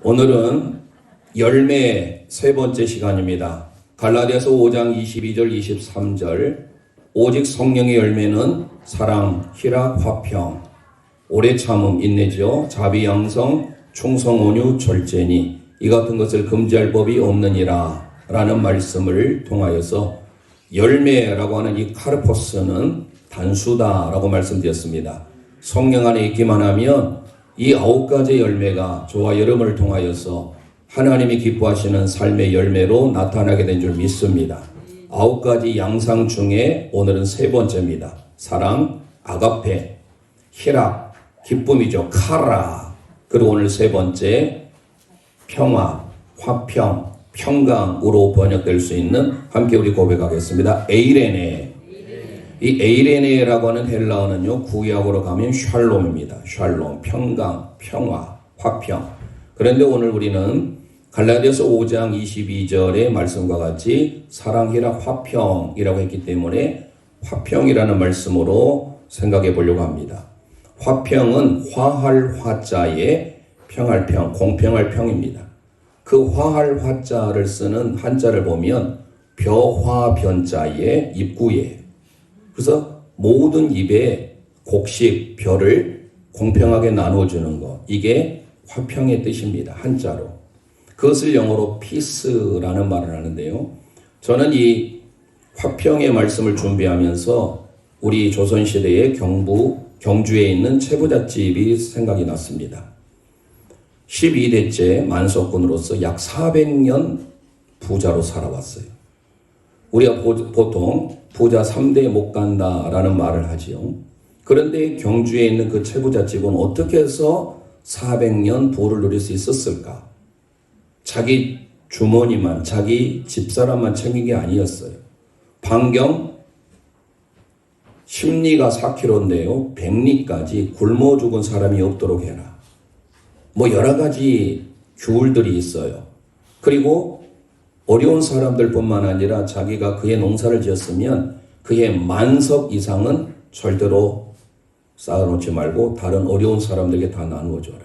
오늘은 열매 세 번째 시간입니다. 갈라디아서 5장 22절 23절 오직 성령의 열매는 사랑, 희락, 화평, 오래 참음, 인내죠. 자비, 양성, 충성, 온유, 절제니 이 같은 것을 금지할 법이 없느니라 라는 말씀을 통하여서 열매라고 하는 이 카르포스는 단수다라고 말씀드렸습니다. 성령 안에 있기만 하면 이 9가지 열매가 저와 여러분을 통하여서 하나님이 기뻐하시는 삶의 열매로 나타나게 된 줄 믿습니다. 9가지 양상 중에 오늘은 세 번째입니다. 사랑, 아가페, 희락, 기쁨이죠. 카라. 그리고 오늘 세 번째 평화, 화평, 평강으로 번역될 수 있는 함께 우리 고백하겠습니다. 에이레네. 이 에이레네라고 하는 헬라어는요, 구약으로 가면 샬롬입니다. 샬롬, 평강, 평화, 화평. 그런데 오늘 우리는 갈라디아서 5장 22절의 말씀과 같이 사랑, 희락, 화평이라고 했기 때문에 화평이라는 말씀으로 생각해 보려고 합니다. 화평은 화할 화자에 평할 평, 공평할 평입니다. 그 화할 화자를 쓰는 한자를 보면 벼화변자의 입구예요. 그래서 모든 입에 곡식, 벼를 공평하게 나눠주는 것. 이게 화평의 뜻입니다. 한자로. 그것을 영어로 peace라는 말을 하는데요. 저는 이 화평의 말씀을 준비하면서 우리 조선시대의 경주에 있는 채부잣집이 생각이 났습니다. 12대째 만석군으로서 약 400년 부자로 살아왔어요. 우리가 보통 부자 3대 못 간다라는 말을 하지요. 그런데 경주에 있는 그 채부잣집은 어떻게 해서 400년 부를 누릴 수 있었을까? 자기 주머니만, 자기 집사람만 챙긴 게 아니었어요. 반경 10리가 4km인데요. 100리까지 굶어 죽은 사람이 없도록 해라. 뭐 여러 가지 규율들이 있어요. 그리고 어려운 사람들뿐만 아니라 자기가 그의 농사를 지었으면 그의 만석 이상은 절대로 쌓아놓지 말고 다른 어려운 사람들에게 다 나누어줘라.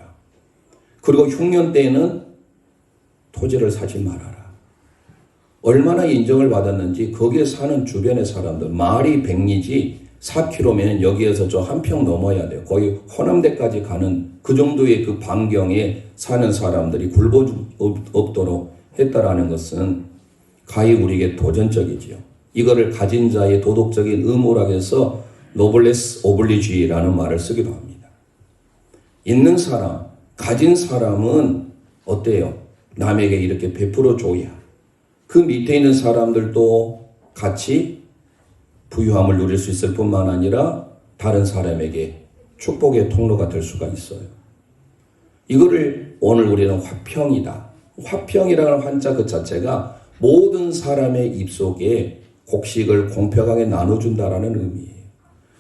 그리고 흉년 때에는 토지를 사지 말아라. 얼마나 인정을 받았는지 거기에 사는 주변의 사람들, 마을이 100리지 4km면 여기에서 저 한 평 넘어야 돼요. 거의 호남대까지 가는 그 정도의 그 반경에 사는 사람들이 굶어 없도록 했다라는 것은 가히 우리에게 도전적이지요. 이거를 가진 자의 도덕적인 의무라고 해서 노블레스 오블리주의라는 말을 쓰기도 합니다. 있는 사람, 가진 사람은 어때요? 남에게 이렇게 베풀어 줘야 그 밑에 있는 사람들도 같이 부유함을 누릴 수 있을 뿐만 아니라 다른 사람에게 축복의 통로가 될 수가 있어요. 이거를 오늘 우리는 화평이다. 화평이라는 한자 그 자체가 모든 사람의 입속에 곡식을 공평하게 나눠준다라는 의미예요.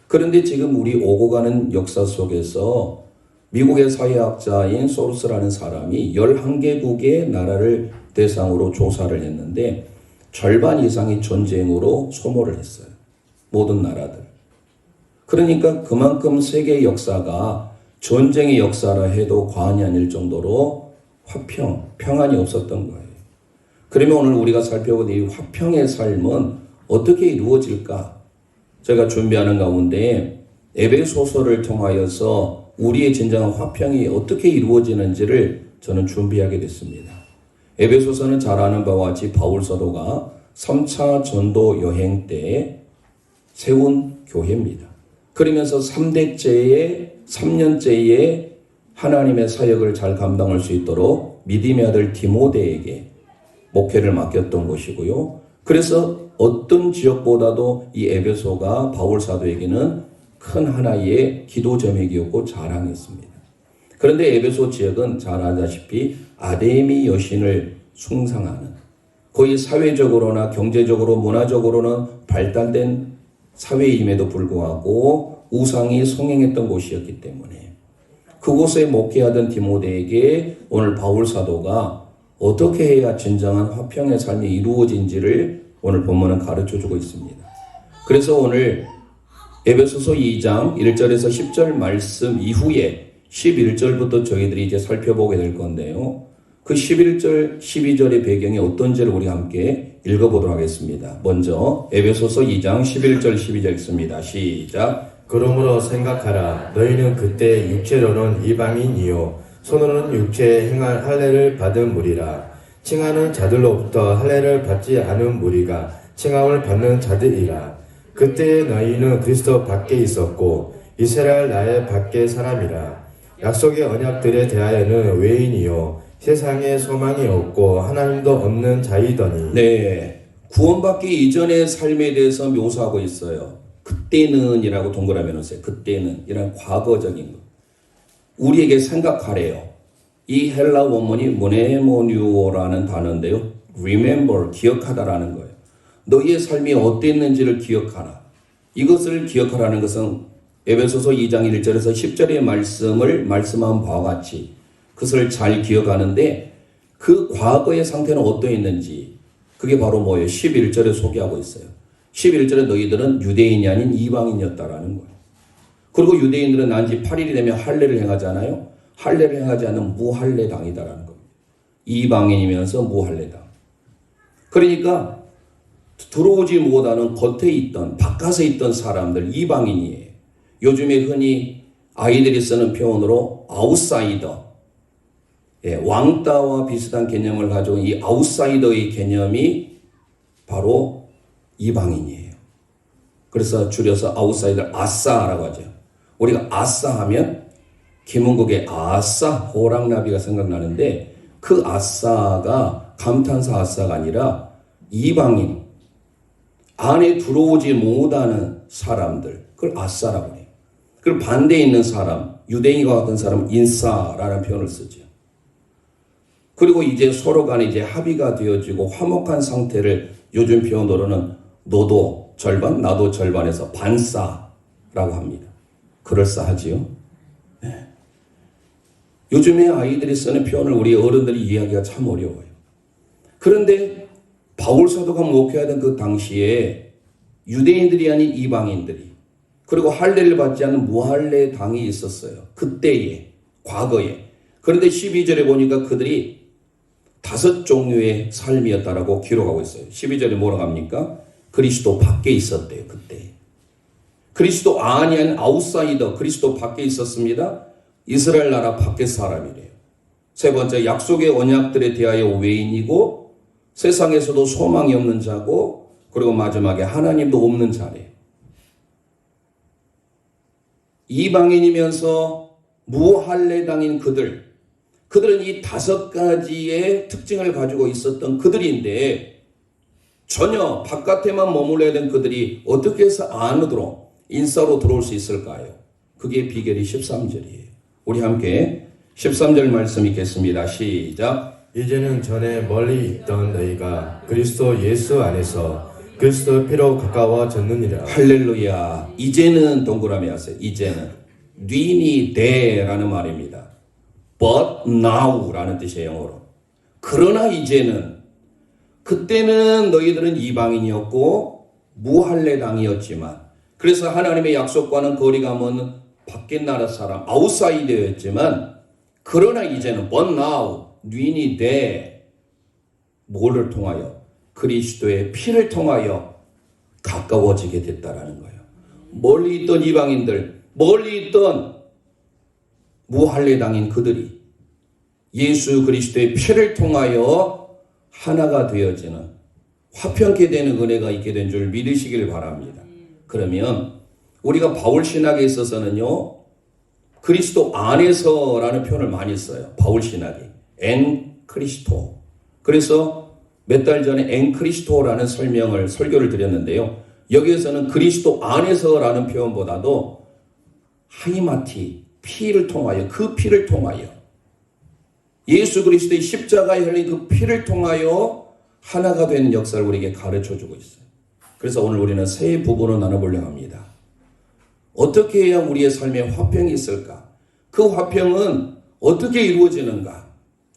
그런데 지금 우리 오고 가는 역사 속에서 미국의 사회학자인 소로스라는 사람이 11개국의 나라를 대상으로 조사를 했는데 절반 이상이 전쟁으로 소모를 했어요. 모든 나라들. 그러니까 그만큼 세계 역사가 전쟁의 역사라 해도 과언이 아닐 정도로 평안이 없었던 거예요. 그러면 오늘 우리가 살펴본 이 화평의 삶은 어떻게 이루어질까? 제가 준비하는 가운데 에베소서를 통하여서 우리의 진정한 화평이 어떻게 이루어지는지를 저는 준비하게 됐습니다. 에베소서는 잘 아는 바와 같이 바울 사도가 3차 전도 여행 때 세운 교회입니다. 그러면서 3년째에 하나님의 사역을 잘 감당할 수 있도록 믿음의 아들 디모데에게 목회를 맡겼던 것이고요. 그래서 어떤 지역보다도 이 에베소가 바울 사도에게는 큰 하나의 기도 제목이었고 자랑했습니다. 그런데 에베소 지역은 잘 아다시피 아데미 여신을 숭상하는 거의 사회적으로나 경제적으로 문화적으로는 발달된 사회임에도 불구하고 우상이 성행했던 곳이었기 때문에 그곳에 목회하던 디모데에게 오늘 바울 사도가 어떻게 해야 진정한 화평의 삶이 이루어진지를 오늘 본문은 가르쳐주고 있습니다. 그래서 오늘 에베소서 2장 1절에서 10절 말씀 이후에 11절부터 저희들이 이제 살펴보게 될 건데요. 그 11절, 12절의 배경이 어떤지를 우리 함께 읽어보도록 하겠습니다. 먼저 에베소서 2장 11절, 12절 읽습니다. 시작. 그러므로 생각하라. 너희는 그때 육체로는 이방인이요 손으로는 육체에 행할 할례를 받은 무리라. 칭하는 자들로부터 할례를 받지 않은 무리가 칭함을 받는 자들이라. 그때 너희는 그리스도 밖에 있었고 이스라엘 나라의 밖에 사람이라. 약속의 언약들에 대하여는 외인이요 세상에 소망이 없고 하나님도 없는 자이더니. 네, 구원받기 이전의 삶에 대해서 묘사하고 있어요. 그때는 이라고 동그라미 놓으세요. 그때는 이런 과거적인 거. 우리에게 생각하래요. 이 헬라 원문이 모네모뉴오라는 단어인데요. remember, 기억하다라는 거예요. 너희의 삶이 어땠는지를 기억하라. 이것을 기억하라는 것은 에베소서 2장 1절에서 10절의 말씀을 말씀한 바와 같이 그것을 잘 기억하는데 그 과거의 상태는 어떠했는지 그게 바로 뭐예요? 11절에 소개하고 있어요. 11절에 너희들은 유대인이 아닌 이방인이었다라는 거예요. 그리고 유대인들은 난지 8일이 되면 할례를 행하잖아요. 할례를 행하지 않는 무할례당이다라는 겁니다. 이방인이면서 무할례당. 그러니까 들어오지 못하는 겉에 있던 바깥에 있던 사람들 이방인이에요. 요즘에 흔히 아이들이 쓰는 표현으로 아웃사이더, 왕따와 비슷한 개념을 가지고 이 아웃사이더의 개념이 바로 이방인이에요. 그래서 줄여서 아웃사이더 아싸라고 하죠. 우리가 아싸 하면 김은국의 아싸 호랑나비가 생각나는데 그 아싸가 감탄사 아싸가 아니라 이방인 안에 들어오지 못하는 사람들 그걸 아싸라고 해요. 그리고 반대에 있는 사람 유대인과 같은 사람은 인싸라는 표현을 쓰죠. 그리고 이제 서로 간에 이제 합의가 되어지고 화목한 상태를 요즘 표현으로는 너도 절반 나도 절반에서 반싸라고 합니다. 그럴싸하지요? 네. 요즘에 아이들이 쓰는 표현을 우리 어른들이 이해하기가 참 어려워요. 그런데 바울 사도가 목회하던 그 당시에 유대인들이 아닌 이방인들이 그리고 할례를 받지 않는 무할례 당이 있었어요. 그때에 과거에. 그런데 12절에 보니까 그들이 5 종류의 삶이었다라고 기록하고 있어요. 12절에 뭐라고 합니까? 그리스도 밖에 있었대요. 그때. 그리스도 안이 아닌 아웃사이더 그리스도 밖에 있었습니다. 이스라엘 나라 밖에 사람이래요. 세 번째 약속의 언약들에 대하여 외인이고 세상에서도 소망이 없는 자고 그리고 마지막에 하나님도 없는 자래요. 이방인이면서 무할례당인 그들은 이 5가지의 특징을 가지고 있었던 그들인데 전혀 바깥에만 머물러야 된 그들이 어떻게 해서 안으로 인싸로 들어올 수 있을까요? 그게 비결이 13절이에요. 우리 함께 13절 말씀 읽겠습니다. 시작. 이제는 전에 멀리 있던 너희가 그리스도 예수 안에서 그리스도 피로 가까워졌느니라. 할렐루야. 이제는 동그라미 하세요. 이제는 니니 데라는 말입니다. But now라는 뜻이에요. 영어로. 그러나 이제는 그때는 너희들은 이방인이었고 무할례당이었지만 그래서 하나님의 약속과는 거리가 먼 밖에 나라 사람 아웃사이더였지만 그러나 이제는 but now 니니 데 뭐를 통하여 그리스도의 피를 통하여 가까워지게 됐다라는 거예요. 멀리 있던 이방인들 멀리 있던 무할례당인 그들이 예수 그리스도의 피를 통하여 하나가 되어지는 화평케 되는 은혜가 있게 된 줄 믿으시길 바랍니다. 그러면 우리가 바울 신학에 있어서는요 그리스도 안에서라는 표현을 많이 써요. 바울 신학이 엔 크리스토. 그래서 몇 달 전에 엔 크리스토라는 설교를 드렸는데요. 여기에서는 그리스도 안에서라는 표현보다도 하이마티 피를 통하여 그 피를 통하여 예수 그리스도의 십자가에 흘린 그 피를 통하여 하나가 되는 역사를 우리에게 가르쳐주고 있어요. 그래서 오늘 우리는 세 부분으로 나눠보려고 합니다. 어떻게 해야 우리의 삶에 화평이 있을까? 그 화평은 어떻게 이루어지는가?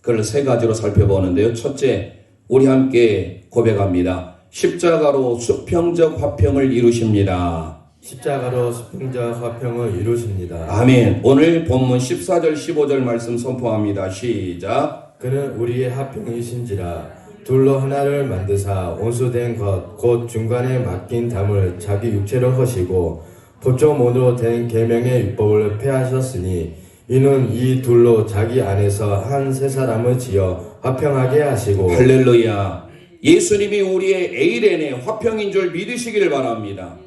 그걸 3가지로 살펴보는데요. 첫째, 우리 함께 고백합니다. 십자가로 수평적 화평을 이루십니다. 십자가로 수평적 화평을 이루십니다. 아멘. 오늘 본문 14절 15절 말씀 선포합니다. 시작. 그는 우리의 화평이신지라. 둘로 하나를 만드사 원수된 것 곧 중간에 막힌 담을 자기 육체로 허시고 법조문으로 된 계명의 율법을 폐하셨으니 이는 이 둘로 자기 안에서 한 세 사람을 지어 화평하게 하시고. 할렐루야. 예수님이 우리의 에이렌의 화평인 줄 믿으시기를 바랍니다.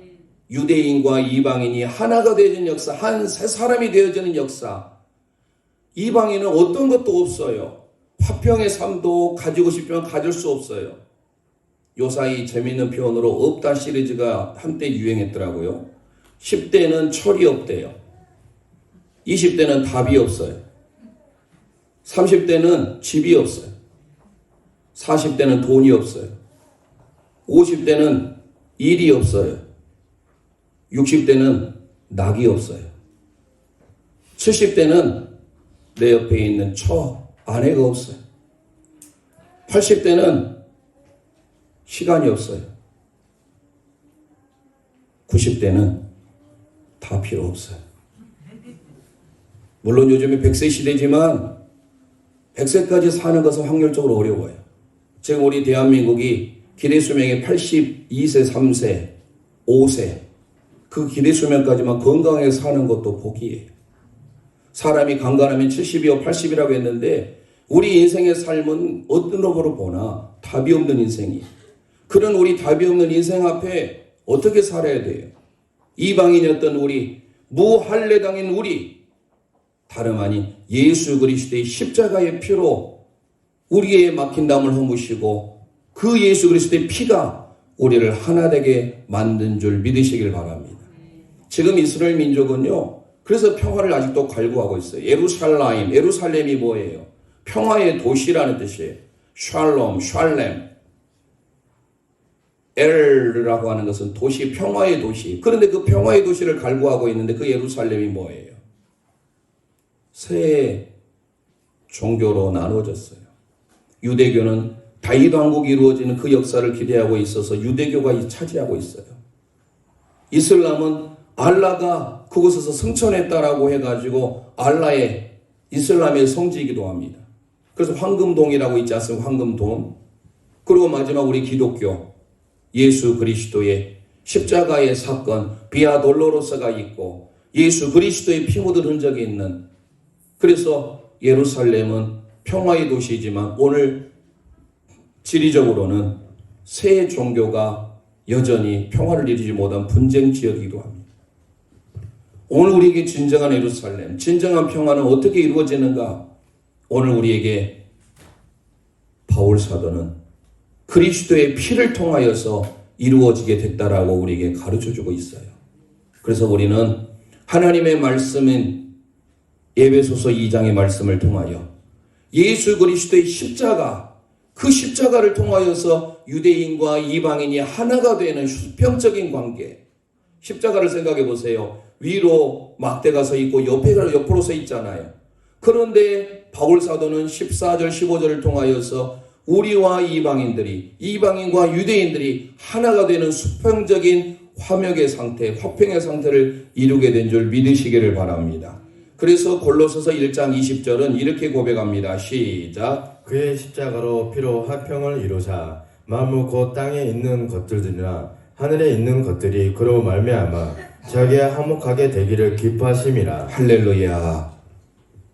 유대인과 이방인이 하나가 되어진 역사, 한 세 사람이 되어지는 역사. 이방인은 어떤 것도 없어요. 화평의 삶도 가지고 싶지만 가질 수 없어요. 요사이 재미있는 표현으로 없다 시리즈가 한때 유행했더라고요. 10대는 철이 없대요. 20대는 답이 없어요. 30대는 집이 없어요. 40대는 돈이 없어요. 50대는 일이 없어요. 60대는 낙이 없어요. 70대는 내 옆에 있는 아내가 없어요. 80대는 시간이 없어요. 90대는 다 필요 없어요. 물론 요즘에 100세 시대지만 100세까지 사는 것은 확률적으로 어려워요. 지금 우리 대한민국이 기대수명이 82세, 3세, 5세 그 기대수명까지만 건강하게 사는 것도 복이에요. 사람이 강간하면 70이요 80이라고 했는데 우리 인생의 삶은 어떤 놈으로 보나 답이 없는 인생이에요. 그런 우리 답이 없는 인생 앞에 어떻게 살아야 돼요? 이방인이었던 우리, 무할례당인 우리, 다름 아닌 예수 그리스도의 십자가의 피로 우리의 막힌 담을 허무시고 그 예수 그리스도의 피가 우리를 하나 되게 만든 줄 믿으시길 바랍니다. 지금 이스라엘 민족은요, 그래서 평화를 아직도 갈구하고 있어요. 예루살렘이 뭐예요? 평화의 도시라는 뜻이에요. 샬렘. 엘라고 하는 것은 도시, 평화의 도시. 그런데 그 평화의 도시를 갈구하고 있는데 그 예루살렘이 뭐예요? 세 종교로 나눠졌어요. 유대교는 다윗 왕국이 이루어지는 그 역사를 기대하고 있어서 유대교가 차지하고 있어요. 이슬람은 알라가 그곳에서 승천했다라고 해가지고 알라의 이슬람의 성지이기도 합니다. 그래서 황금동이라고 있지 않습니까? 황금동. 그리고 마지막 우리 기독교 예수 그리스도의 십자가의 사건 비아 돌로로서가 있고 예수 그리스도의 피 묻은 흔적이 있는, 그래서 예루살렘은 평화의 도시이지만 오늘 지리적으로는 세 종교가 여전히 평화를 이루지 못한 분쟁 지역이기도 합니다. 오늘 우리에게 진정한 예루살렘, 진정한 평화는 어떻게 이루어지는가? 오늘 우리에게 바울 사도는 그리스도의 피를 통하여서 이루어지게 됐다라고 우리에게 가르쳐주고 있어요. 그래서 우리는 하나님의 말씀인 에베소서 2장의 말씀을 통하여 예수 그리스도의 십자가, 그 십자가를 통하여서 유대인과 이방인이 하나가 되는 수평적인 관계. 십자가를 생각해 보세요. 위로 막대가 서 있고 옆으로 서 있잖아요. 그런데 바울 사도는 14절 15절을 통하여서 우리와 이방인과 유대인들이 하나가 되는 수평적인 화평의 상태를 이루게 된 줄 믿으시기를 바랍니다. 그래서 골로새서 1장 20절은 이렇게 고백합니다. 시작. 그의 십자가로 피로 화평을 이루사 만물 곧 땅에 있는 것들이나 하늘에 있는 것들이 그로 말미암아 자기와 화목하게 되기를 기뻐하심이라. 할렐루야.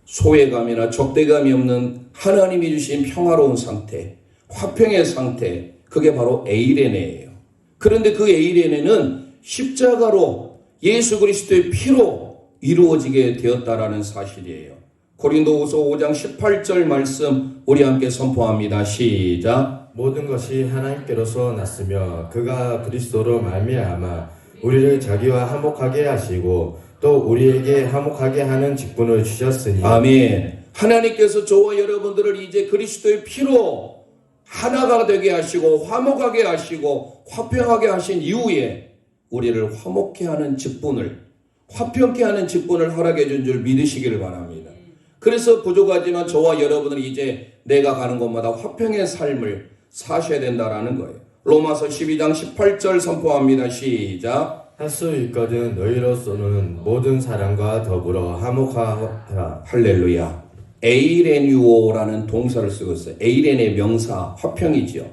소외감이나 적대감이 없는 하나님이 주신 평화로운 상태, 화평의 상태, 그게 바로 에이레네예요. 그런데 그 에이레네는 십자가로 예수 그리스도의 피로 이루어지게 되었다라는 사실이에요. 고린도후서 5장 18절 말씀 우리 함께 선포합니다. 시작. 모든 것이 하나님께로서 났으며 그가 그리스도로 말미암아 우리를 자기와 화목하게 하시고 또 우리에게 화목하게 하는 직분을 주셨으니. 아멘. 하나님께서 저와 여러분들을 이제 그리스도의 피로 하나가 되게 하시고 화목하게 하시고 화평하게 하신 이후에 우리를 화목케 하는 직분을, 화평케 하는 직분을 허락해 준 줄 믿으시기를 바랍니다. 그래서 부족하지만 저와 여러분은 이제 내가 가는 곳마다 화평의 삶을 사셔야 된다라는 거예요. 로마서 12장 18절 선포합니다. 시작. 할 수 있거든 너희로서는 모든 사람과 더불어 화목하라. 할렐루야. 에이레뉴오라는 동사를 쓰고 있어요. 에이렌의 명사, 화평이지요.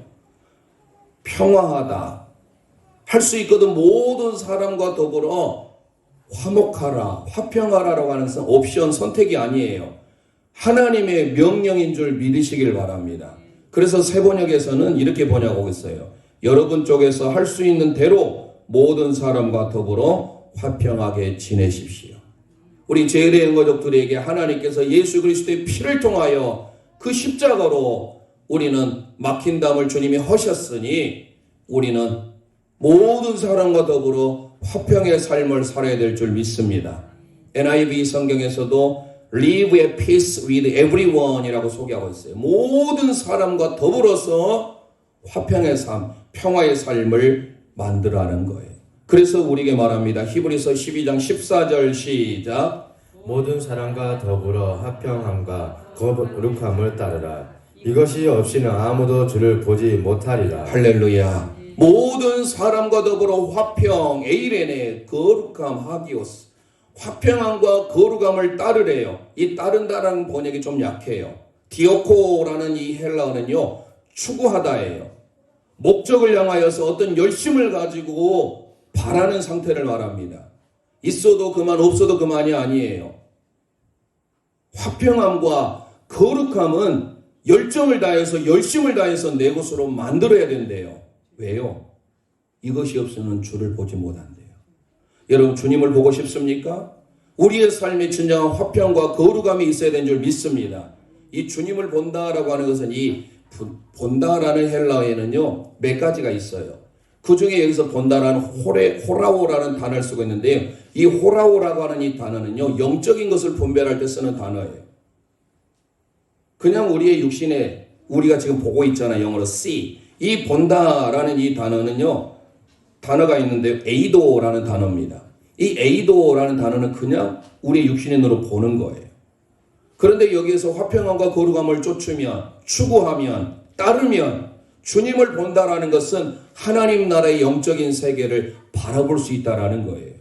평화하다. 할 수 있거든 모든 사람과 더불어 화목하라, 화평하라라고 하는 것은 옵션, 선택이 아니에요. 하나님의 명령인 줄 믿으시길 바랍니다. 그래서 세번역에서는 이렇게 번역하고 있어요. 여러분 쪽에서 할 수 있는 대로 모든 사람과 더불어 화평하게 지내십시오. 우리 재래의 가족들에게 하나님께서 예수 그리스도의 피를 통하여 그 십자가로 우리는 막힌 담을 주님이 하셨으니 우리는 모든 사람과 더불어 화평의 삶을 살아야 될 줄 믿습니다. NIV 성경에서도 Live at peace with everyone 이라고 소개하고 있어요. 모든 사람과 더불어서 화평의 삶, 평화의 삶을 만들어가는 거예요. 그래서 우리에게 말합니다. 히브리서 12장 14절 시작. 모든 사람과 더불어 화평함과 거룩함을 따르라. 이것이 없이는 아무도 주를 보지 못하리라. 할렐루야. 모든 사람과 더불어 화평, 에이레네, 거룩함, 하기오스. 화평함과 거룩함을 따르래요. 이 따른다라는 번역이 좀 약해요. 디오코라는 이 헬라어는요, 추구하다예요. 목적을 향하여서 어떤 열심을 가지고 바라는 상태를 말합니다. 있어도 그만, 없어도 그만이 아니에요. 화평함과 거룩함은 열정을 다해서, 열심을 다해서 내 것으로 만들어야 된대요. 왜요? 이것이 없으면 주를 보지 못한대요. 여러분, 주님을 보고 싶습니까? 우리의 삶에 진정한 화평과 거룩함이 있어야 되는 줄 믿습니다. 이 주님을 본다라고 하는 것은 이 본다라는 헬라어에는요, 몇 가지가 있어요. 그 중에 여기서 본다라는 호라오라는 단어를 쓰고 있는데요. 이 호라오라고 하는 이 단어는요, 영적인 것을 분별할 때 쓰는 단어예요. 그냥 우리의 육신에 우리가 지금 보고 있잖아요. 영어로 see. 이 본다라는 이 단어는요, 단어가 있는데 에이도라는 단어입니다. 이 에이도라는 단어는 그냥 우리의 육신의 눈으로 보는 거예요. 그런데 여기에서 화평함과 거룩함을 쫓으면, 추구하면, 따르면 주님을 본다라는 것은 하나님 나라의 영적인 세계를 바라볼 수 있다라는 거예요.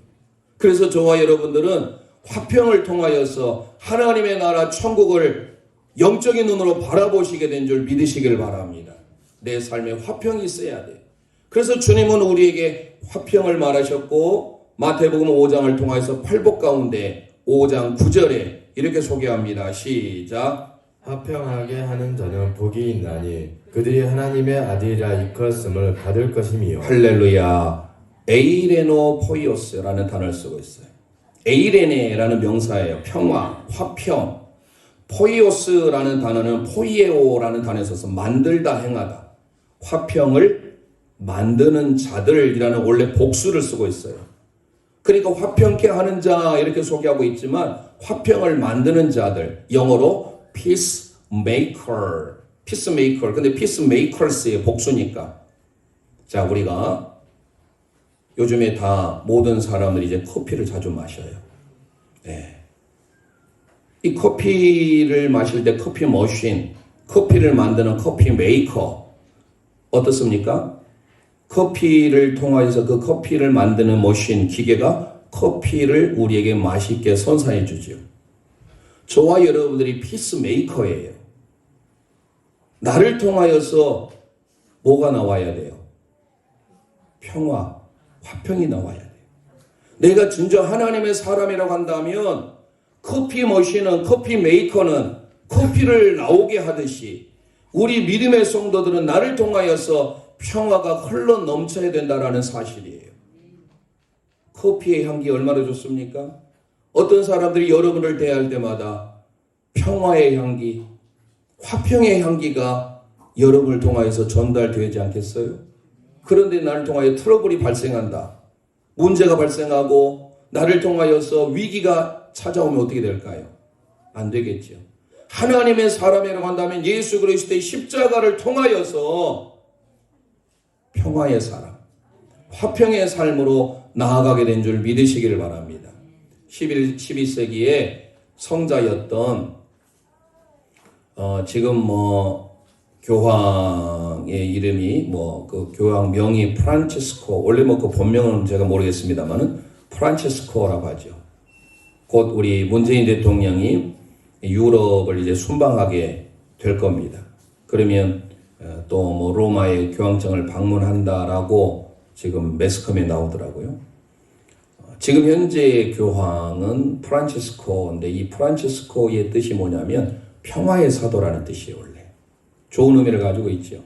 그래서 저와 여러분들은 화평을 통하여서 하나님의 나라 천국을 영적인 눈으로 바라보시게 된 줄 믿으시길 바랍니다. 내 삶에 화평이 있어야 돼. 그래서 주님은 우리에게 화평을 말하셨고 마태복음 5장을 통해서 팔복 가운데 5장 9절에 이렇게 소개합니다. 시작. 화평하게 하는 자는 복이 있나니 그들이 하나님의 아들이라 일컬었음을 받을 것이미요. 할렐루야. 에이레노 포이오스라는 단어를 쓰고 있어요. 에이레네라는 명사예요. 평화, 화평. 포이오스라는 단어는 포이에오라는 단어에서 써서 만들다, 행하다. 화평을 만드는 자들이라는 원래 복수를 쓰고 있어요. 그러니까 화평케 하는 자 이렇게 소개하고 있지만 화평을 만드는 자들, 영어로 peacemaker, peacemaker. 근데 peacemakers의 복수니까. 자, 우리가 요즘에 다 모든 사람들이 이제 커피를 자주 마셔요. 네. 이 커피를 마실 때 커피 머신, 커피를 만드는 커피 메이커 어떻습니까? 커피를 통해서 그 커피를 만드는 머신, 기계가 커피를 우리에게 맛있게 선사해 주죠. 저와 여러분들이 피스메이커예요. 나를 통하여서 뭐가 나와야 돼요? 평화, 화평이 나와야 돼요. 내가 진정 하나님의 사람이라고 한다면 커피 머신은, 커피 메이커는 커피를 나오게 하듯이 우리 믿음의 성도들은 나를 통하여서 평화가 흘러 넘쳐야 된다라는 사실이에요. 커피의 향기 얼마나 좋습니까? 어떤 사람들이 여러분을 대할 때마다 평화의 향기, 화평의 향기가 여러분을 통하여서 전달되지 않겠어요? 그런데 나를 통하여 트러블이 발생한다. 문제가 발생하고 나를 통하여서 위기가 찾아오면 어떻게 될까요? 안 되겠죠. 하나님의 사람이라고 한다면 예수 그리스도의 십자가를 통하여서 평화의 사람, 화평의 삶으로 나아가게 된 줄 믿으시기를 바랍니다. 12세기에 성자였던 지금 교황의 이름이 그 교황 명이 프란치스코, 원래 그 본명은 제가 모르겠습니다만은 프란치스코라고 하죠. 곧 우리 문재인 대통령이 유럽을 이제 순방하게 될 겁니다. 그러면 또 뭐 로마의 교황청을 방문한다라고 지금 매스컴에 나오더라고요. 지금 현재 교황은 프란치스코인데 이 프란치스코의 뜻이 뭐냐면 평화의 사도라는 뜻이에요, 원래. 좋은 의미를 가지고 있죠.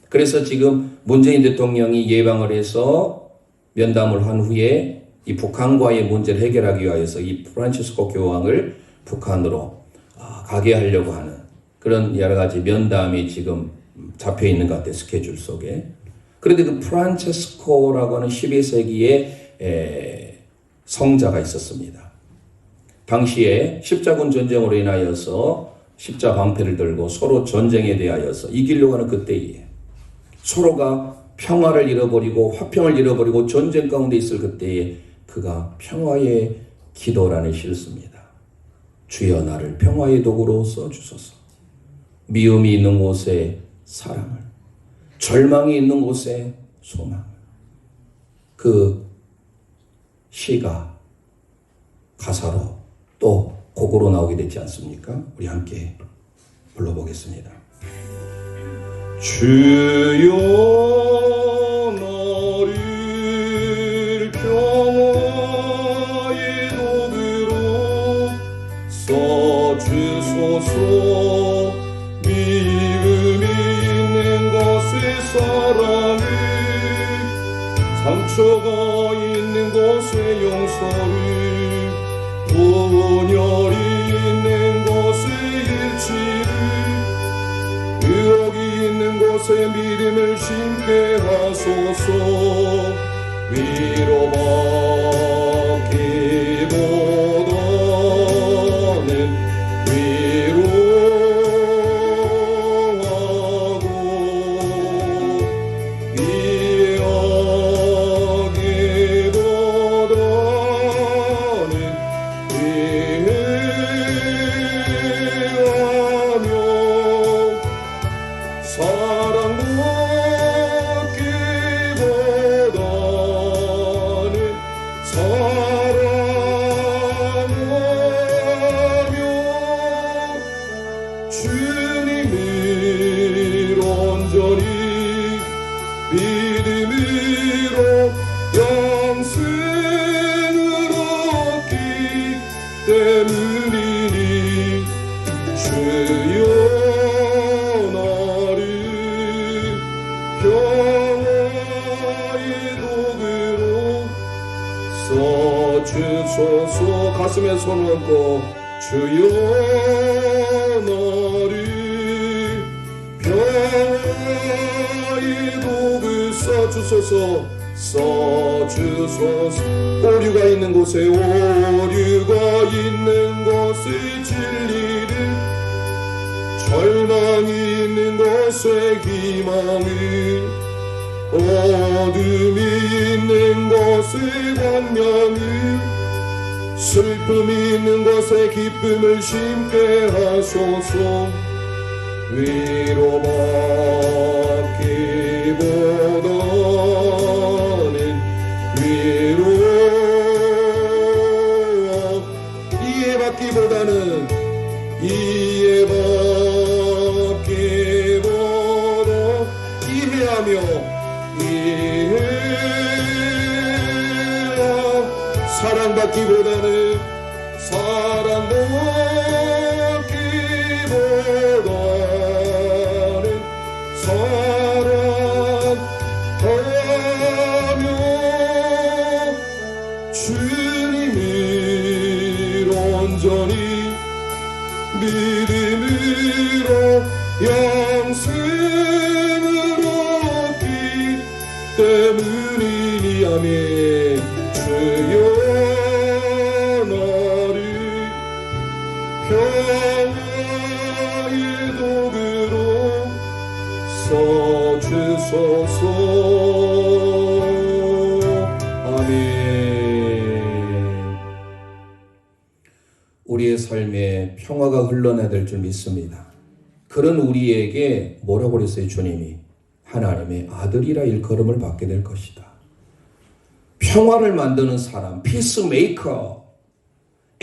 그래서 지금 문재인 대통령이 예방을 해서 면담을 한 후에 이 북한과의 문제를 해결하기 위해서 이 프란치스코 교황을 북한으로 가게 하려고 하는 그런 여러 가지 면담이 지금 잡혀 있는 것 같아요, 스케줄 속에. 그런데 그 프란치스코라고 하는 12세기에 성자가 있었습니다. 당시에 십자군 전쟁으로 인하여서 십자 방패를 들고 서로 전쟁에 대하여서 이기려고 하는 그때에 서로가 평화를 잃어버리고 화평을 잃어버리고 전쟁 가운데 있을 그때에 그가 평화의 기도라는 시를 씁니다. 주여 나를 평화의 도구로 써주소서. 미움이 있는 곳에 사랑을, 절망이 있는 곳에 소망을. 그 시가 가사로 또 곡으로 나오게 되지 않습니까? 우리 함께 불러보겠습니다. 주여 나를 평화의 도구로 써주소서. 미움이 있는 곳에 사랑을, 상처가 있는 곳에 용서를, 분열이 있는 곳에 일치를, 의혹이 있는 곳에 믿음을 심게 하소서. 위로받기보다는 위로하고 이해하기보다는 이해하며 사랑받기보다는 사랑하며 주님을 온전히 믿음으로 영생을 얻기 때문이니 주여 나를 평화의 도구로 써주소서. 가슴에 손을 얹고 주여 나를 평화의 도구 써주소서. 써주소서. 오류가 있는 곳에 오류가 있는 곳에 진리를, 절망이 있는 곳에 희망을, 어둠이 있는 곳에 광명을, 슬픔이 있는 곳에 기쁨을 심게 하소서. 위로받기보다는 이해받기보다는 이해받기보다 이해하며 사랑받기보다는 사랑받기보다는 사랑하며 주님을 온전히 믿음으로 영생을 얻기 때문이니 아멘. 주여 나를 평화의 도구로 써주소서. 아멘. 우리의 삶에 평화가 흘러내야 될 줄 믿습니다. 그런 우리에게 뭐라고 그랬어요? 주님이 하나님의 아들이라 일컬음을 받게 될 것이다. 평화를 만드는 사람, 피스메이커,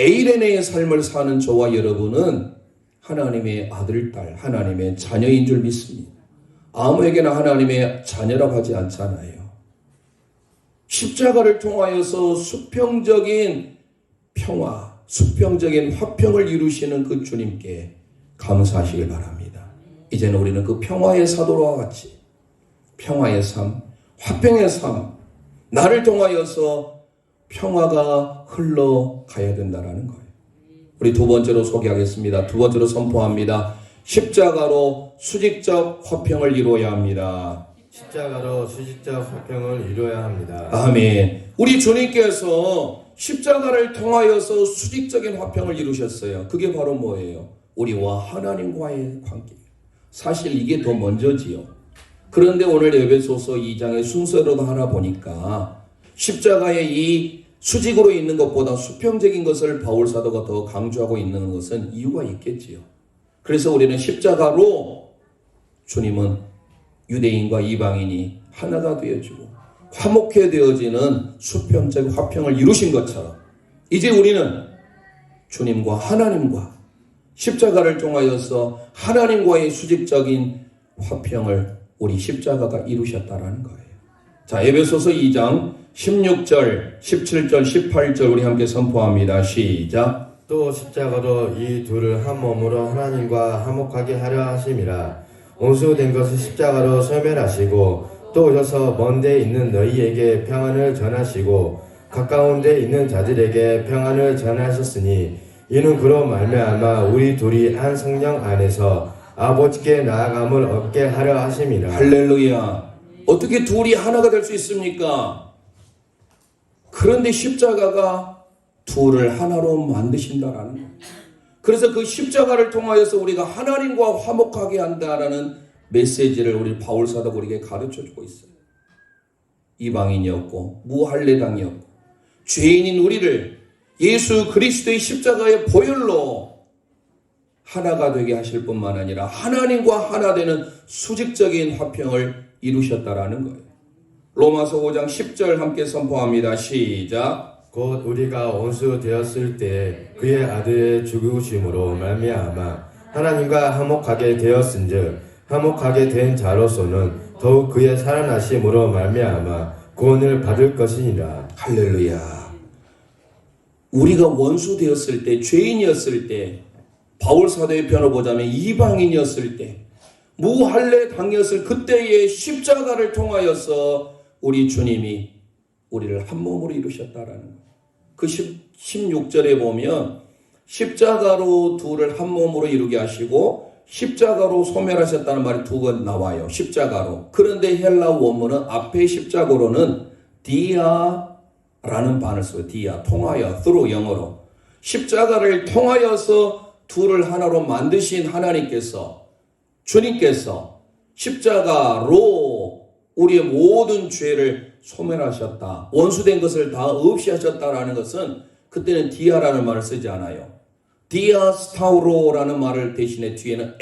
에이레네의 삶을 사는 저와 여러분은 하나님의 아들, 딸, 하나님의 자녀인 줄 믿습니다. 아무에게나 하나님의 자녀라고 하지 않잖아요. 십자가를 통하여서 수평적인 평화, 수평적인 화평을 이루시는 그 주님께 감사하시길 바랍니다. 이제는 우리는 그 평화의 사도와 같이 평화의 삶, 화평의 삶, 나를 통하여서 평화가 흘러가야 된다는 거예요. 우리 두 번째로 소개하겠습니다. 두 번째로 선포합니다. 십자가로 수직적 화평을 이루어야 합니다. 십자가로 수직적 화평을 이루어야 합니다. 아멘. 우리 주님께서 십자가를 통하여서 수직적인 화평을 이루셨어요. 그게 바로 뭐예요? 우리와 하나님과의 관계. 사실 이게 더 먼저지요. 그런데 오늘 에베소서 2장의 순서로도 하나 보니까 십자가의 이 수직으로 있는 것보다 수평적인 것을 바울 사도가 더 강조하고 있는 것은 이유가 있겠지요. 그래서 우리는 십자가로 주님은 유대인과 이방인이 하나가 되어지고 화목해 되어지는 수평적 화평을 이루신 것처럼 이제 우리는 주님과 하나님과 십자가를 통하여서 하나님과의 수직적인 화평을 우리 십자가가 이루셨다라는 거예요. 자, 에베소서 2장 16절, 17절, 18절 우리 함께 선포합니다. 시작. 또 십자가로 이 둘을 한 몸으로 하나님과 화목하게 하려 하심이라. 온수된 것을 십자가로 소멸하시고 또 오셔서 먼 데 있는 너희에게 평안을 전하시고 가까운 데 있는 자들에게 평안을 전하셨으니 이는 그로 말미암아 우리 둘이 한 성령 안에서 아버지께 나아감을 얻게 하려 하심이라. 할렐루야. 어떻게 둘이 하나가 될 수 있습니까? 그런데 십자가가 둘을 하나로 만드신다라는 거예요. 그래서 그 십자가를 통하여서 우리가 하나님과 화목하게 한다라는 메시지를 우리 바울 사도가 우리에게 가르쳐주고 있어요. 이방인이었고 무할례당이었고 죄인인 우리를 예수 그리스도의 십자가의 보혈로 하나가 되게 하실 뿐만 아니라 하나님과 하나 되는 수직적인 화평을 이루셨다라는 거예요. 로마서 5장 10절 함께 선포합니다. 시작. 곧 우리가 원수 되었을 때 그의 아들의 죽으심으로 말미암아 하나님과 화목하게 되었은즉 화목하게 된 자로서는 더욱 그의 살아나심으로 말미암아 구원을 받을 것이니라. 할렐루야. 우리가 원수 되었을 때, 죄인이었을 때, 바울 사도의 편을 보자면 이방인이었을 때, 무할례 당이었을 그때의 십자가를 통하여서 우리 주님이 우리를 한 몸으로 이루셨다라는 거예요. 그 16절에 보면 십자가로 둘을 한 몸으로 이루게 하시고 십자가로 소멸하셨다는 말이 두 번 나와요. 십자가로. 그런데 헬라 원문은 앞에 십자가로는 디아라는 반을 써요. 디아, 통하여, through 영어로. 십자가를 통하여서 둘을 하나로 만드신 하나님께서, 주님께서 십자가로 우리의 모든 죄를 소멸하셨다. 원수된 것을 다 없이 하셨다라는 것은 그때는 디아라는 말을 쓰지 않아요. 디아스타우로라는 말을 대신에 뒤에는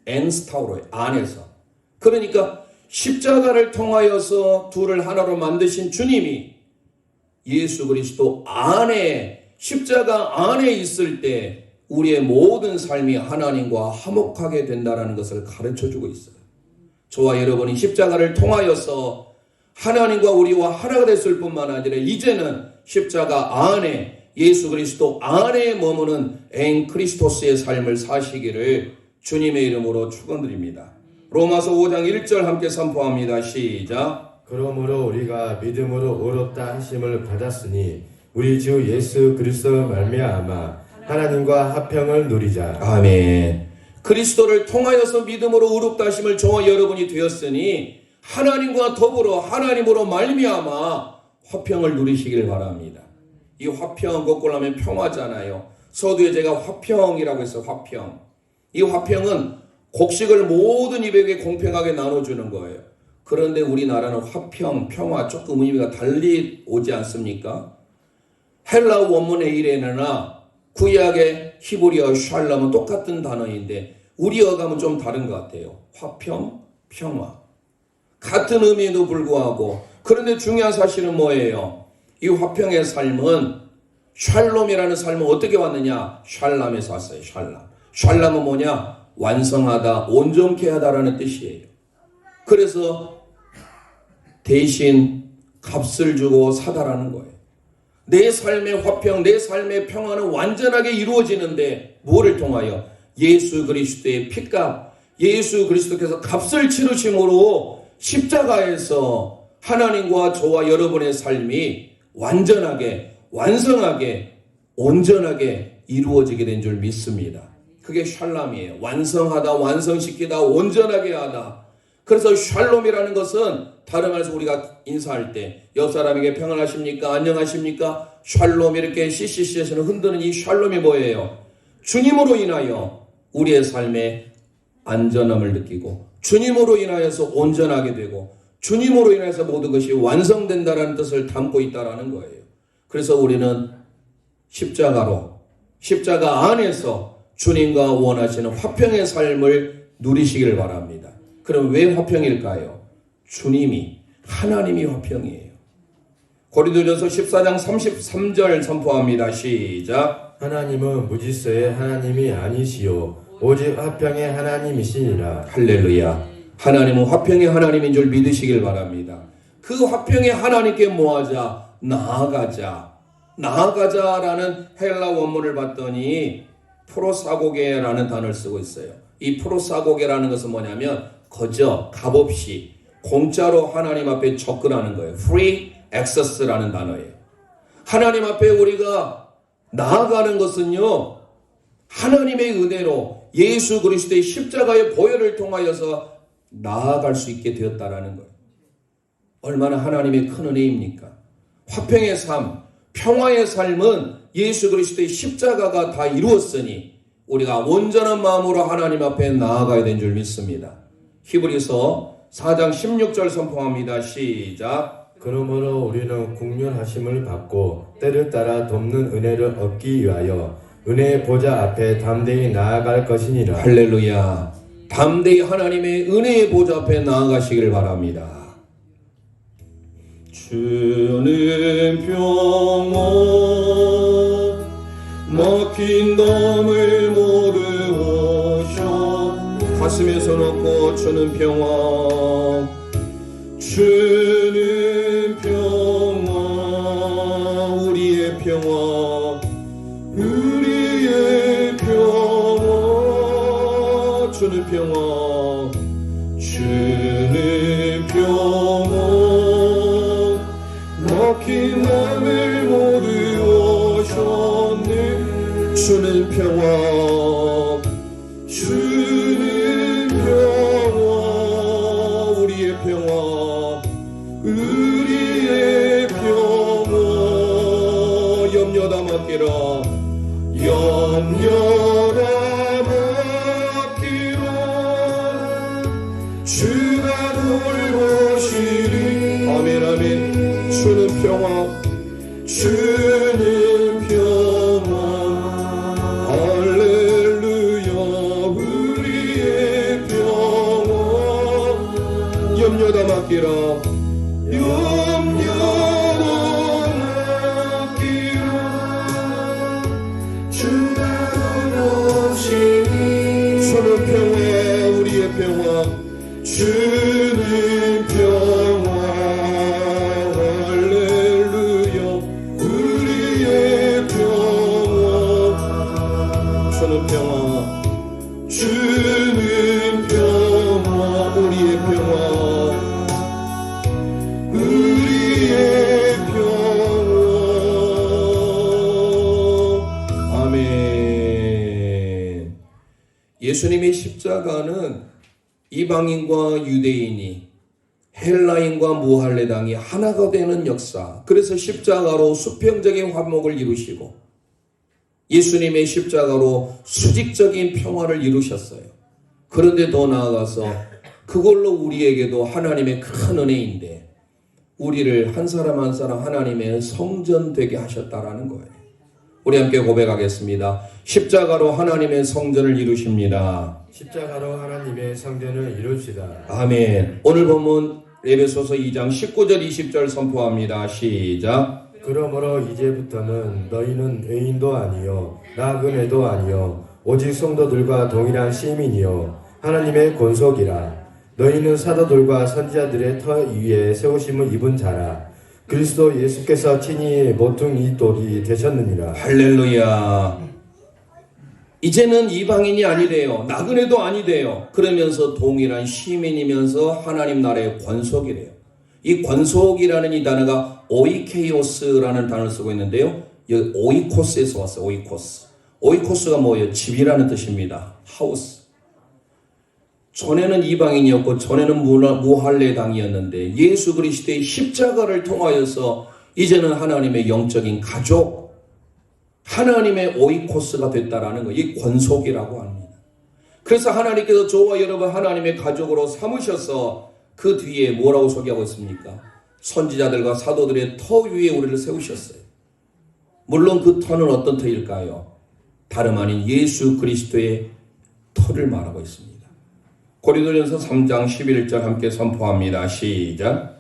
엔스타우로 안에서. 그러니까 십자가를 통하여서 둘을 하나로 만드신 주님이 예수 그리스도 안에 십자가 안에 있을 때 우리의 모든 삶이 하나님과 화목하게 된다는 것을 가르쳐주고 있어요. 저와 여러분이 십자가를 통하여서 하나님과 우리와 하나가 됐을 뿐만 아니라 이제는 십자가 안에 예수 그리스도 안에 머무는 엔 크리스토스의 삶을 사시기를 주님의 이름으로 축원드립니다. 로마서 5장 1절 함께 선포합니다. 시작. 그러므로 우리가 믿음으로 의롭다 하심을 받았으니 우리 주 예수 그리스도 말미암아 하나님과 화평을 누리자. 아멘. 그리스도를 통하여서 믿음으로 의롭다 하심을 저와 여러분이 되었으니 하나님과 더불어 하나님으로 말미암아 화평을 누리시길 바랍니다. 이 화평 거꾸로 하면 평화잖아요. 서두에 제가 화평이라고 해서 화평. 이 화평은 곡식을 모든 이백에 공평하게 나눠주는 거예요. 그런데 우리나라는 화평, 평화 조금 의미가 달리 오지 않습니까? 헬라 원문 에이레나나 구약의 히브리어 샬람은 똑같은 단어인데 우리 어감은 좀 다른 것 같아요. 화평, 평화. 같은 의미에도 불구하고 그런데 중요한 사실은 뭐예요? 이 화평의 삶은 샬롬이라는 삶은 어떻게 왔느냐? 샬람에서 왔어요. 샬람. 샬람은 뭐냐? 완성하다, 온전케 하다라는 뜻이에요. 그래서 대신 값을 주고 사다라는 거예요. 내 삶의 화평, 내 삶의 평화는 완전하게 이루어지는데 뭐를 통하여? 예수 그리스도의 피값, 예수 그리스도께서 값을 치르심으로 십자가에서 하나님과 저와 여러분의 삶이 완전하게, 완성하게, 온전하게 이루어지게 된 줄 믿습니다. 그게 샬람이에요. 완성하다, 완성시키다, 온전하게 하다. 그래서 샬롬이라는 것은 다른 말에서 우리가 인사할 때 옆 사람에게 평안하십니까? 안녕하십니까? 샬롬 이렇게 CCC에서는 흔드는 이 샬롬이 뭐예요? 주님으로 인하여 우리의 삶에 안전함을 느끼고 주님으로 인하여서 온전하게 되고 주님으로 인해서 모든 것이 완성된다라는 뜻을 담고 있다라는 거예요. 그래서 우리는 십자가 안에서 주님과 원하시는 화평의 삶을 누리시길 바랍니다. 그럼 왜 화평일까요? 주님이, 하나님이 화평이에요. 고린도전서 14장 33절 선포합니다. 시작. 하나님은 무질서의 하나님이 아니시요 오직 화평의 하나님이시니라. 할렐루야. 하나님은 화평의 하나님인 줄 믿으시길 바랍니다. 그 화평의 하나님께 모아자, 나아가자라는 헬라 원문을 봤더니 프로사고게라는 단어를 쓰고 있어요. 이 프로사고게라는 것은 뭐냐면 거저, 값없이 공짜로 하나님 앞에 접근하는 거예요. Free access라는 단어예요. 하나님 앞에 우리가 나아가는 것은요, 하나님의 은혜로 예수 그리스도의 십자가의 보혈을 통하여서 나아갈 수 있게 되었다라는 거예요. 얼마나 하나님의 큰 은혜입니까? 화평의 삶, 평화의 삶은 예수 그리스도의 십자가가 다 이루었으니 우리가 온전한 마음으로 하나님 앞에 나아가야 된 줄 믿습니다. 히브리서 4장 16절 선포합니다. 시작. 그러므로 우리는 국률하심을 받고 때를 따라 돕는 은혜를 얻기 위하여 은혜의 보좌 앞에 담대히 나아갈 것이니라. 할렐루야. 담대히 하나님의 은혜의 보좌 앞에 나아가시길 바랍니다. 주는 평화 막힌 담을 모두 오셔 가슴에 손 얹고 주는 평화 주는 평화 우리의 평화 우리의 평화 주는 평화 주는 평화 막힌 맘을 모두 오셨네 주는 평화 주는 평화 우리의 평화 우리의 평화 염려다 맡기라 염려다 맡기라 주가 돌보시리 아멘 아멘 주는 평화 주는 평화 할렐루야 우리의 평화 염려다 맡기라 염려다 맡기라 주가 돌보시니 주는 평화 우리의 평화 주는 평화 주는 평화 주는 평화 우리의 평화 우리의 평화 아멘. 예수님의 십자가는 이방인과 유대인이 헬라인과 무할레당이 하나가 되는 역사, 그래서 십자가로 수평적인 화목을 이루시고 예수님의 십자가로 수직적인 평화를 이루셨어요. 그런데 더 나아가서 그걸로 우리에게도 하나님의 큰 은혜인데 우리를 한 사람 한 사람 하나님의 성전 되게 하셨다라는 거예요. 우리 함께 고백하겠습니다. 십자가로 하나님의 성전을 이루십니다. 십자가로 하나님의 성전을 이루시다. 아멘. 오늘 본문 에베소서 2장 19절 20절 선포합니다. 시작. 그러므로 이제부터는 너희는 의인도 아니요 나그네도 아니요 오직 성도들과 동일한 시민이요 하나님의 권속이라. 너희는 사도들과 선지자들의 터 위에 세우심을 입은 자라. 그리스도 예수께서 친히 모퉁이 돌이 되셨느니라. 할렐루야. 이제는 이방인이 아니래요. 나그네도 아니래요. 그러면서 동일한 시민이면서 하나님 나라의 권속이래요. 이 권속이라는 이 단어가 오이케이오스라는 단어를 쓰고 있는데요. 여기 오이코스에서 왔어요. 오이코스. 오이코스가 뭐예요? 집이라는 뜻입니다. 하우스. 전에는 이방인이었고 전에는 무할례당이었는데 예수 그리스도의 십자가를 통하여서 이제는 하나님의 영적인 가족, 하나님의 오이코스가 됐다라는 거, 이 권속이라고 합니다. 그래서 하나님께서 저와 여러분 하나님의 가족으로 삼으셔서 그 뒤에 뭐라고 소개하고 있습니까? 선지자들과 사도들의 터 위에 우리를 세우셨어요. 물론 그 터는 어떤 터일까요? 다름 아닌 예수 그리스도의 터를 말하고 있습니다. 고린도전서 3장 11절 함께 선포합니다. 시작.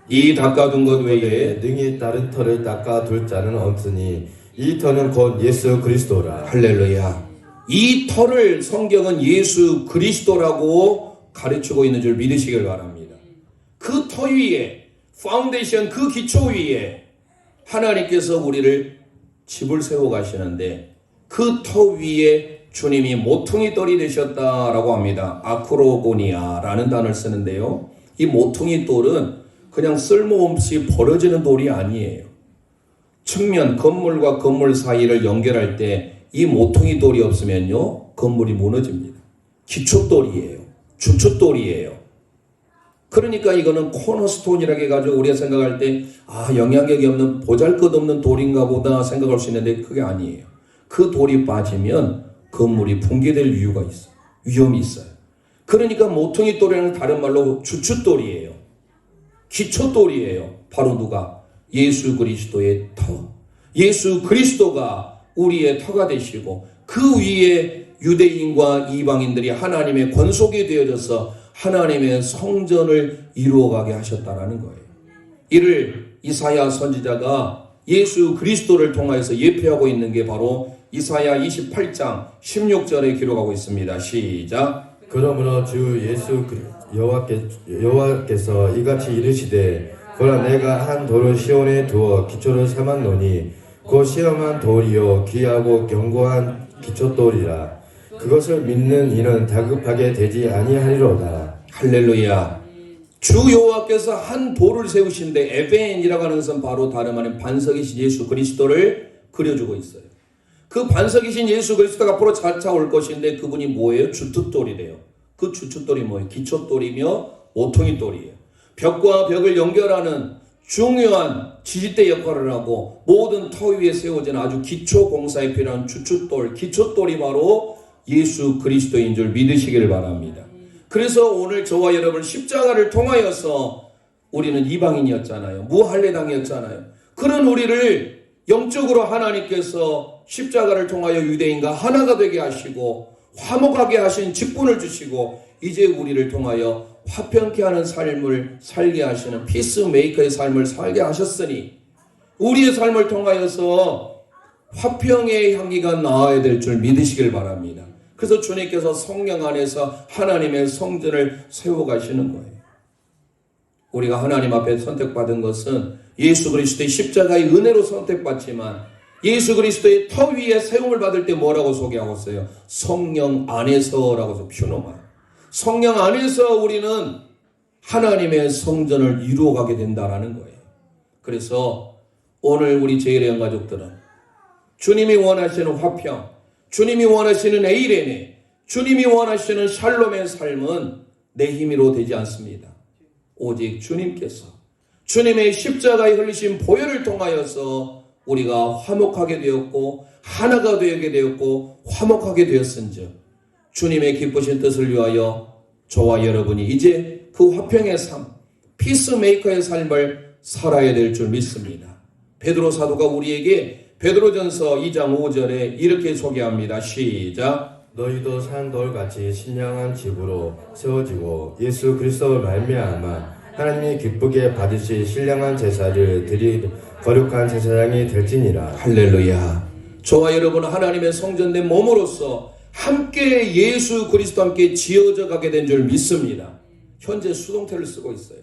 이 닦아둔 것 외에 능히 다른 터를 닦아둘 자는 없으니 이 터는 곧 예수 그리스도라. 할렐루야. 이 터를 성경은 예수 그리스도라고 가르치고 있는 줄 믿으시길 바랍니다. 그 터 위에, 파운데이션, 그 기초 위에 하나님께서 우리를 집을 세워 가시는데 그 터 위에 주님이 모퉁이 돌이 되셨다라고 합니다. 아크로고니아라는 단어를 쓰는데요. 이 모퉁이 돌은 그냥 쓸모없이 버려지는 돌이 아니에요. 측면, 건물과 건물 사이를 연결할 때 이 모퉁이 돌이 없으면요, 건물이 무너집니다. 기초돌이에요. 주춧돌이에요. 그러니까 이거는 코너스톤이라고 해가지고 우리가 생각할 때 영향력이 없는 보잘것없는 돌인가 보다 생각할 수 있는데 그게 아니에요. 그 돌이 빠지면 건물이 붕괴될 이유가 있어요. 위험이 있어요. 그러니까 모퉁이 돌이라는 다른 말로 주춧돌이에요. 기초돌이에요. 바로 누가? 예수 그리스도의 터. 예수 그리스도가 우리의 터가 되시고 그 위에 유대인과 이방인들이 하나님의 권속이 되어져서 하나님의 성전을 이루어가게 하셨다라는 거예요. 이를 이사야 선지자가 예수 그리스도를 통하여서 예표하고 있는 게 바로 이사야 28장 16절에 기록하고 있습니다. 시작. 그러므로 주 예수 여호와께서 이같이 이르시되 보라 내가 한 돌을 시온에 두어 기초를 삼았노니 곧 시험한 돌이요 귀하고 견고한 기초돌이라. 그것을 믿는 이는 다급하게 되지 아니하리로다. 할렐루야. 주 여호와께서 한 돌을 세우신데 에벤이라고 하는 것은 바로 다름 아닌 반석이신 예수 그리스도를 그려주고 있어요. 그 반석이신 예수 그리스도가 앞으로 찾아올 것인데 그분이 뭐예요? 주춧돌이래요. 그 주춧돌이 뭐예요? 기초돌이며 모퉁이돌이에요. 벽과 벽을 연결하는 중요한 지지대 역할을 하고 모든 터 위에 세워지는 아주 기초 공사에 필요한 주춧돌, 기초돌이 바로 예수 그리스도인 줄 믿으시기를 바랍니다. 그래서 오늘 저와 여러분 십자가를 통하여서 우리는 이방인이었잖아요. 무할례당이었잖아요. 그런 우리를 영적으로 하나님께서 십자가를 통하여 유대인과 하나가 되게 하시고 화목하게 하신 직분을 주시고 이제 우리를 통하여 화평케 하는 삶을 살게 하시는 피스메이커의 삶을 살게 하셨으니 우리의 삶을 통하여서 화평의 향기가 나아야 될 줄 믿으시길 바랍니다. 그래서 주님께서 성령 안에서 하나님의 성전을 세워가시는 거예요. 우리가 하나님 앞에 선택받은 것은 예수 그리스도의 십자가의 은혜로 선택받지만 예수 그리스도의 터 위에 세움을 받을 때 뭐라고 소개하고 있어요? 성령 안에서라고 해서 퓨노마. 성령 안에서 우리는 하나님의 성전을 이루어가게 된다라는 거예요. 그래서 오늘 우리 제1의 가족들은 주님이 원하시는 화평, 주님이 원하시는 에이레네, 주님이 원하시는 샬롬의 삶은 내 힘으로 되지 않습니다. 오직 주님께서 주님의 십자가에 흘리신 보혈을 통하여서 우리가 화목하게 되었고 하나가 되게 되었고 화목하게 되었은즉 주님의 기쁘신 뜻을 위하여 저와 여러분이 이제 그 화평의 삶, 피스메이커의 삶을 살아야 될 줄 믿습니다. 베드로 사도가 우리에게 베드로전서 2장 5절에 이렇게 소개합니다. 시작. 너희도 산 돌같이 신령한 집으로 세워지고 예수 그리스도를 말미암아 하나님이 기쁘게 받으실 신령한 제사를 드릴 거룩한 제사장이 될지니라. 할렐루야. 저와 여러분은 하나님의 성전된 몸으로서 함께 예수 그리스도 함께 지어져 가게 된 줄 믿습니다. 현재 수동태를 쓰고 있어요.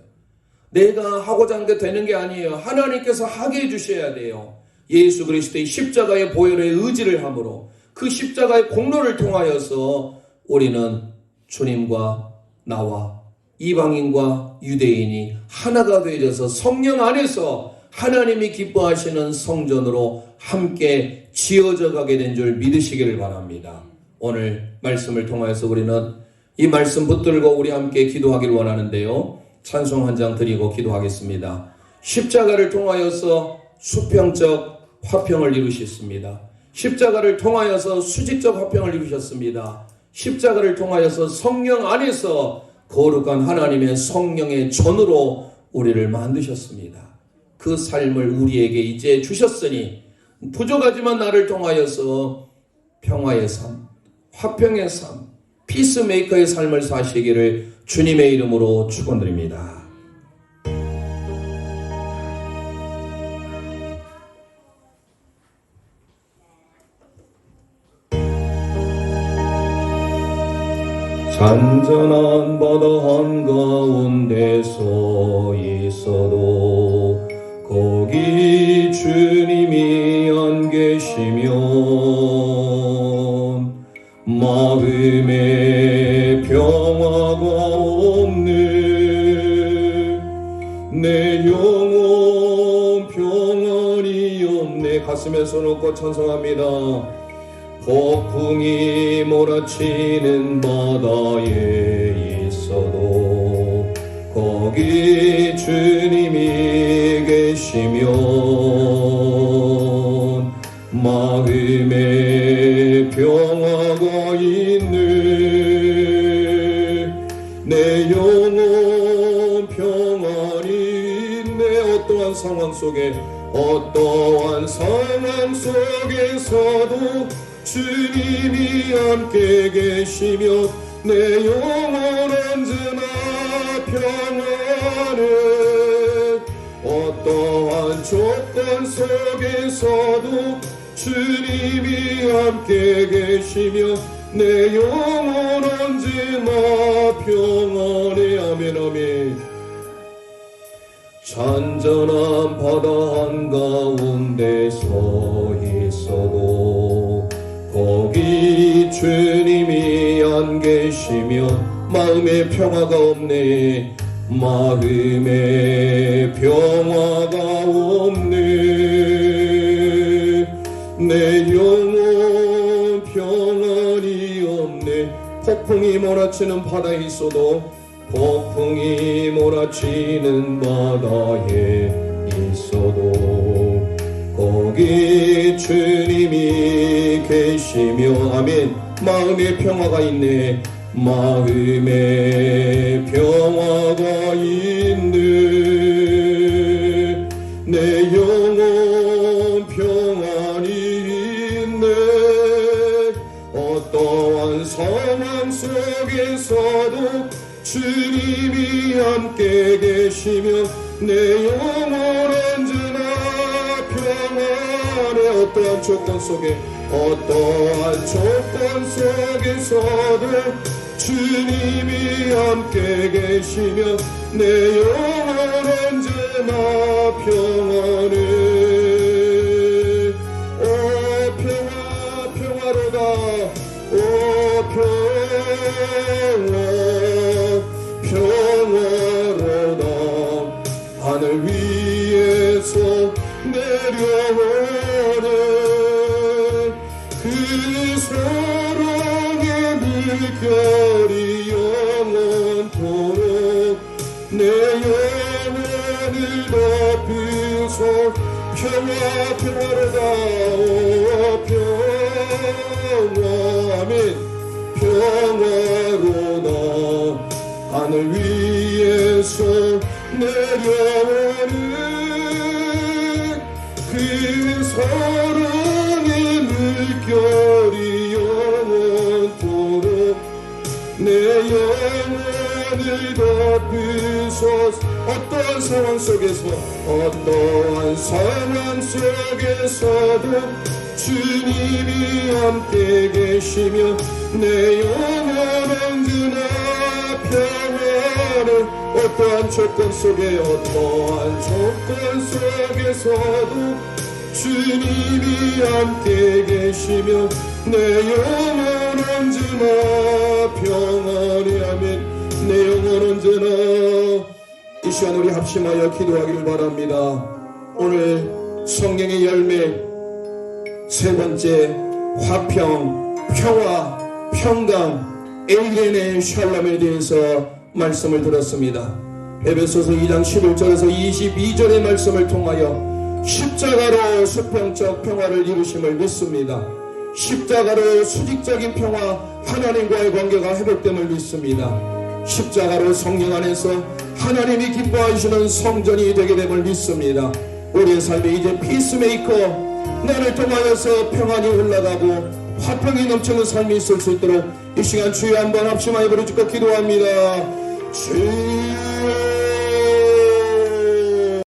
내가 하고자 하는 게 되는 게 아니에요. 하나님께서 하게 해주셔야 돼요. 예수 그리스도의 십자가의 보혈의 의지를 함으로 그 십자가의 공로를 통하여서 우리는 주님과 나와 이방인과 유대인이 하나가 되어져서 성령 안에서 하나님이 기뻐하시는 성전으로 함께 지어져 가게 된 줄 믿으시기를 바랍니다. 오늘 말씀을 통하여서 우리는 이 말씀 붙들고 우리 함께 기도하기를 원하는데요. 찬송 한 장 드리고 기도하겠습니다. 십자가를 통하여서 수평적 화평을 이루셨습니다. 십자가를 통하여서 수직적 화평을 이루셨습니다. 십자가를 통하여서 성령 안에서 거룩한 하나님의 성령의 전으로 우리를 만드셨습니다. 그 삶을 우리에게 이제 주셨으니 부족하지만 나를 통하여서 평화의 삶, 화평의 삶, 피스메이커의 삶을 사시기를 주님의 이름으로 축원드립니다. 잔잔한 바다 한가운데서 있어도 거기 주님이 안 계시면 마음에 평화가 없네. 내 영혼 평안이 없네. 가슴에 손 얹고 찬송합니다. 폭풍이 몰아치는 바다에 있어도 거기 주님이 계시면 마음에 평화가 있네. 내 영혼 평안이 있네. 어떠한 상황 속에서도 주님이 함께 계시며 내 영혼 언제나 평안해. 어떠한 조건 속에서도 주님이 함께 계시며 내 영혼 언제나 평안해. 아멘 아멘. 잔잔한 바다 한가운데서 있어도 거기 주님이 안 계시면 마음에 평화가 없네. 마음에 평화가 없네. 내 영혼 평안이 없네. 폭풍이 몰아치는 바다에 있어도 폭풍이 몰아치는 바다에 있어도 거기 주님이 계시며 아멘. 마음에 평화가 있네. 마음에 평화가 있네. 내 영혼 평안이 있네. 어떠한 상황 속에서도 주님이 함께 계시며 내 영혼 언제나 평안해. 어떠한 조건 속에서도 주님이 함께 계시며 내 영혼 언제나 평안해. 오 평화 평화로다. 오 평화로다. 하늘 위에서 내려오는 그 사랑의 물결이 영원토록 내 영혼을 덮으소. 평화로다. 오 평화 아멘. 평화로다. 하늘 위에서 내려오는 그 사랑의 물결이 영원토록 내 영혼을 덮으소서. 어떠한 상황 속에서 어떠한 상황 속에서도 주님이 함께 계시며 내 영혼 언제나 평안을 어떠한 조건 속에 어떠한 조건 속에서도 주님이 함께 계시며 내 영혼 언제나 평안히 아멘. 내 영혼 언제나. 이 시간 우리 합심하여 기도하기를 바랍니다. 오늘 성령의 열매 세 번째 화평, 평화, 평강, 에이렌의 샬롬에 대해서 말씀을 들었습니다. 에베소서 2장 11절에서 22절의 말씀을 통하여 십자가로 수평적 평화를 이루심을 믿습니다. 십자가로 수직적인 평화, 하나님과의 관계가 회복됨을 믿습니다. 십자가로 성령 안에서 하나님이 기뻐하시는 성전이 되게 됨을 믿습니다. 우리의 삶에 이제 피스메이커, 나를 통하여서 평안이 흘러가고 화평이 넘치는 삶이 있을 수 있도록 이 시간 주여 한번 합심하여 부르짖고 기도합니다. 주여